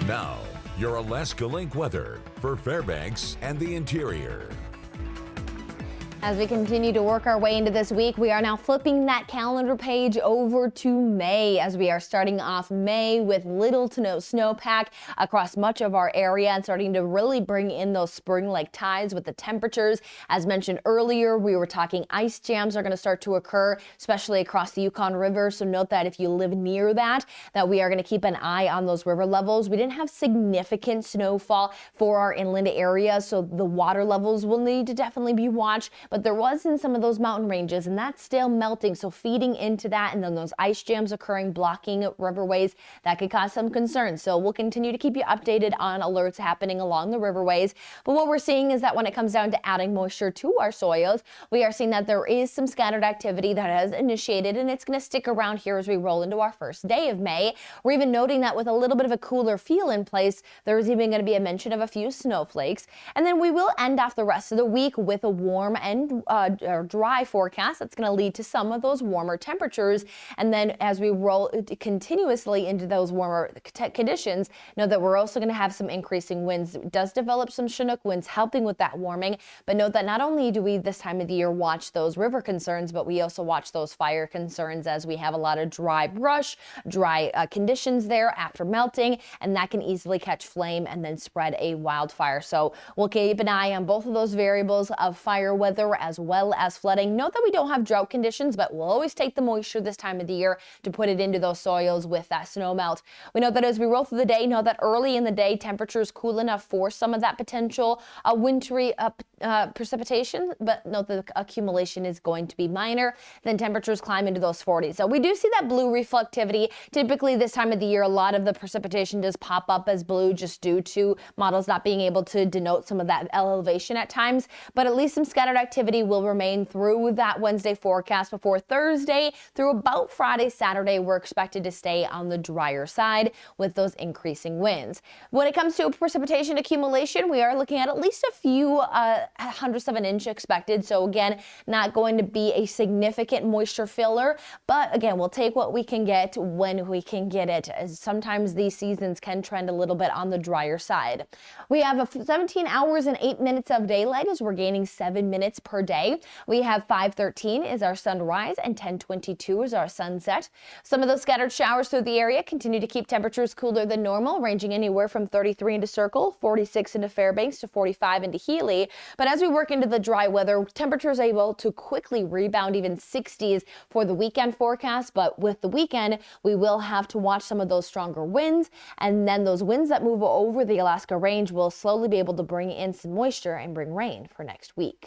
Now, your Alaska Link weather for Fairbanks and the interior. As we continue to work our way into this week, we are now flipping that calendar page over to May, as we are starting off May with little to no snowpack across much of our area and starting to really bring in those spring-like tides with the temperatures. As mentioned earlier, we were talking ice jams are going to start to occur, especially across the Yukon River. So note that if you live near that we are going to keep an eye on those river levels. We didn't have significant snowfall for our inland areas, so the water levels will need to definitely be watched. But there was in some of those mountain ranges, and that's still melting. So feeding into that, and then those ice jams occurring, blocking riverways, that could cause some concern. So we'll continue to keep you updated on alerts happening along the riverways. But what we're seeing is that when it comes down to adding moisture to our soils, we are seeing that there is some scattered activity that has initiated, and it's going to stick around here as we roll into our first day of May. We're even noting that with a little bit of a cooler feel in place, there is even going to be a mention of a few snowflakes. And then we will end off the rest of the week with a warm and dry forecast that's going to lead to some of those warmer temperatures. And then as we roll continuously into those warmer conditions, know that we're also going to have some increasing winds. It does develop some Chinook winds helping with that warming, but note that not only do we this time of the year watch those river concerns, but we also watch those fire concerns, as we have a lot of dry brush, dry conditions there after melting, and that can easily catch flame and then spread a wildfire. So we'll keep an eye on both of those variables of fire weather as well as flooding. Note that we don't have drought conditions, but we'll always take the moisture this time of the year to put it into those soils with that snow melt. We know that as we roll through the day, know that early in the day, temperatures cool enough for some of that potential wintry precipitation, but note that the accumulation is going to be minor. Then temperatures climb into those 40s. So we do see that blue reflectivity. Typically this time of the year, a lot of the precipitation does pop up as blue just due to models not being able to denote some of that elevation at times, but at least some scattered activity will remain through that Wednesday forecast. Before Thursday through about Friday, Saturday, we're expected to stay on the drier side with those increasing winds. When it comes to precipitation accumulation, we are looking at least a few hundredths of an inch expected. So again, not going to be a significant moisture filler, but again, we'll take what we can get when we can get it, as sometimes these seasons can trend a little bit on the drier side. We have 17 hours and 8 minutes of daylight as we're gaining 7 minutes per day. We have 5:13 is our sunrise and 10:22 is our sunset. Some of those scattered showers through the area continue to keep temperatures cooler than normal, ranging anywhere from 33 into Circle, 46 into Fairbanks to 45 into Healy. But as we work into the dry weather, temperatures are able to quickly rebound, even 60s for the weekend forecast. But with the weekend, we will have to watch some of those stronger winds, and then those winds that move over the Alaska Range will slowly be able to bring in some moisture and bring rain for next week.